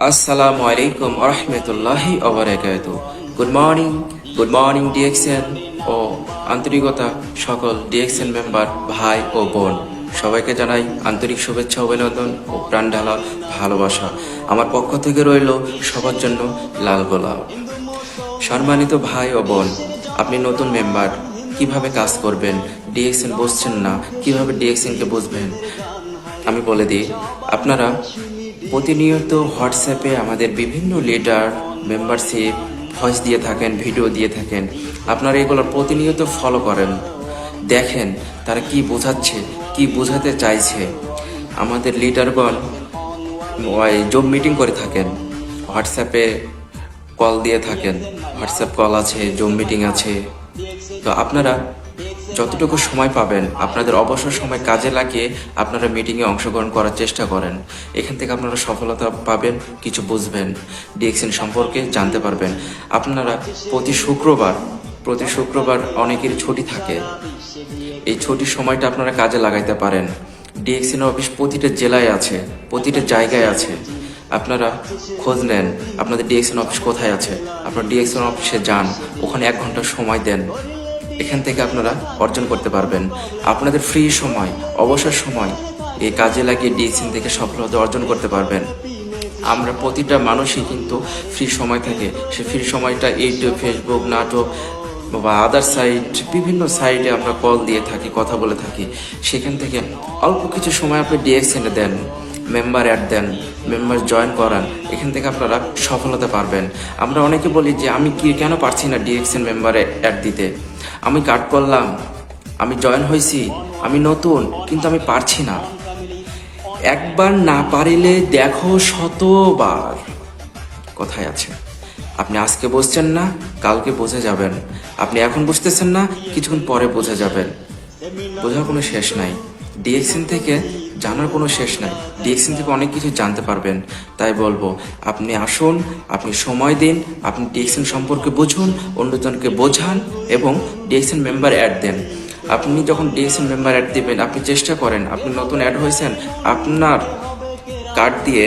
আসসালামু আলাইকুম আরহামতুল্লাহি ওবারাকাতু। Good morning DXN ও আন্তরিকতা সকল ডিএক্সএন মেম্বার ভাই ও বোন সবাইকে জানাই আন্তরিক শুভেচ্ছা অভিনন্দন ও প্রাণ ঢালা ভালোবাসা। আমার পক্ষ থেকে রইল সবার জন্য লাল গোলাপ। সম্মানিত ভাই ও বোন, আপনি নতুন মেম্বার, কিভাবে কাজ করবেন, ডিএক্সএন বুঝছেন না, কিভাবে ডিএক্সএনকে বুঝবেন আমি বলে দিই। আপনারা প্রতিনিয়ত হোয়াটসঅ্যাপে আমাদের বিভিন্ন লিডার মেম্বারশিপ ভয়েস দিয়ে থাকেন, ভিডিও দিয়ে থাকেন। আপনারা এগুলো প্রতিনিয়ত ফলো করেন, দেখেন তারা কি বোঝাচ্ছে, কি বোঝাতে চাইছে। আমাদের লিডারগণ জুম মিটিং করে থাকেন, হোয়াটসঅ্যাপে কল দিয়ে থাকেন, হোয়াটসঅ্যাপ কল আছে, জুম মিটিং আছে। তো আপনারা যতটুকু সময় পাবেন আপনাদের অবসর সময় কাজে লাগিয়ে আপনারা মিটিংয়ে অংশগ্রহণ করার চেষ্টা করেন। এখান থেকে আপনারা সফলতা পাবেন, কিছু বুঝবেন, ডিএক্সএন সম্পর্কে জানতে পারবেন। আপনারা প্রতি শুক্রবার অনেকের ছুটি থাকে, এই ছুটির সময়টা আপনারা কাজে লাগাইতে পারেন। ডিএক্সএন অফিস প্রতিটা জেলায় আছে, প্রতিটা জায়গায় আছে। আপনারা খোঁজ নেন আপনাদের ডিএক্সএন অফিস কোথায় আছে, আপনারা ডিএক্সএন অফিসে যান, ওখানে 1 ঘন্টা সময় দেন। এখান থেকে আপনারা অর্জন করতে পারবেন। আপনাদের ফ্রি সময়, অবসর সময় এই কাজে লাগিয়ে ডিএক্সএন থেকে সফলতা অর্জন করতে পারবেন। আমরা প্রতিটা মানুষই কিন্তু ফ্রি সময় থাকে, সে ফ্রি সময়টা ইউটিউব, ফেসবুক, নাটক বা আদার সাইট, বিভিন্ন সাইটে আমরা কল দিয়ে থাকি, কথা বলে থাকি। সেখান থেকে অল্প কিছু সময় আপনি ডিএক্সএনে দেন, মেম্বার অ্যাড দেন, মেম্বার জয়েন করান, এখান থেকে আপনারা সফলতা পারবেন। আমরা অনেকে বলি যে আমি কেন পারছি না ডিএক্সএন মেম্বারে অ্যাড দিতে, আমি কাট করলাম, আমি জয়েন হয়েছি, আমি নতুন, কিন্তু আমি পারছি না। একবার না পারিলে দেখো শতবার কোথায় আছে। আপনি আজকে বুঝছেন না, কালকে বুঝে যাবেন। আপনি এখন বুঝতেছেন না, কিছুক্ষণ পরে বুঝে যাবেন। বোঝার কোনো শেষ নাই, ডিএক্সএন থেকে জানার কোনো শেষ নাই। ডিএক্সএন থেকে অনেক কিছু জানতে পারবেন। তাই বলবো আপনি আসুন, আপনি সময় দিন, আপনি ডিএক্সএন সম্পর্কে বুঝুন, অন্যজনকে বোঝান এবং ডিএক্সএন মেম্বার অ্যাড দেন। আপনি যখন ডিএক্সএন মেম্বার অ্যাড দিবেন, আপনি চেষ্টা করেন, আপনি নতুন অ্যাড হয়েছেন, আপনার কার্ড দিয়ে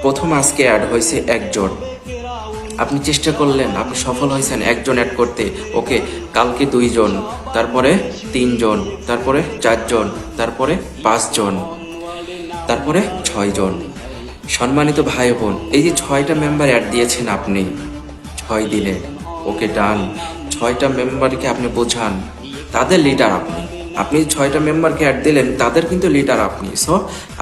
প্রথম আজকে অ্যাড হয়েছে 1 জন, আপনি চেষ্টা করলেন, আপনি সফল হয়েছেন 1 জন অ্যাড করতে, ওকে, কালকে 2 জন, তারপরে 3 জন, তারপরে 4 জন, তারপরে 5 জন, তারপরে 6 জন। সম্মানিত ভাই বোন, এই যে 6টা মেম্বার অ্যাড দিয়েছেন আপনি 6 দিনে, ওকে ডান। 6টা মেম্বারকে আপনি বোঝান, তাদের লিডার আপনি। আপনি 6টা মেম্বারকে অ্যাড দিলেন, তাদের কিন্তু লিডার আপনি। সো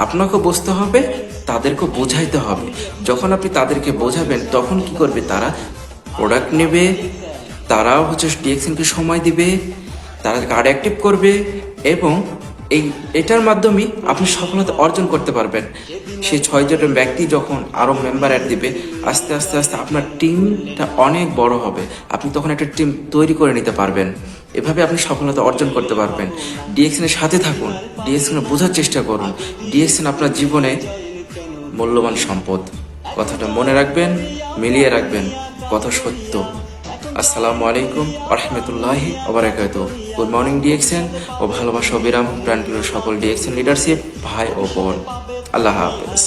আপনাকে বুঝতে হবে, তাদেরকে বোঝাইতে হবে। যখন আপনি তাদেরকে বোঝাবেন তখন কি করবে, তারা প্রোডাক্ট নেবে, তারাও ডিএক্সএনকে সময় দিবে, তারা কার্ড অ্যাক্টিভ করবে এবং এটার মাধ্যমে আপনি সফলতা অর্জন করতে পারবেন। সেই 6 জনের ব্যক্তি যখন আরও মেম্বার অ্যাড দিবে, আস্তে আস্তে আস্তে আপনার টিমটা অনেক বড় হবে। আপনি তখন একটা টিম তৈরি করে নিতে পারবেন। এভাবে আপনি সফলতা অর্জন করতে পারবেন। ডিএক্সএনের সাথে থাকুন, ডিএক্সএন বোঝার চেষ্টা করুন। ডিএক্সএন আপনার জীবনে মূল্যবান সম্পদ। কথাটা মনে রাখবেন, মিলিয়ে রাখবেন, কথা সত্য। আসসালামু আলাইকুম আরহামতুল্লাহি ওবারাকাতু। গুড মর্নিং ডিএক্সএন ও ভালোবাসা অবিরাম প্রাণপ্রিয় সকল ডিএক্সএন লিডারশিপ ভাই ও বোন। আল্লাহ হাফেজ।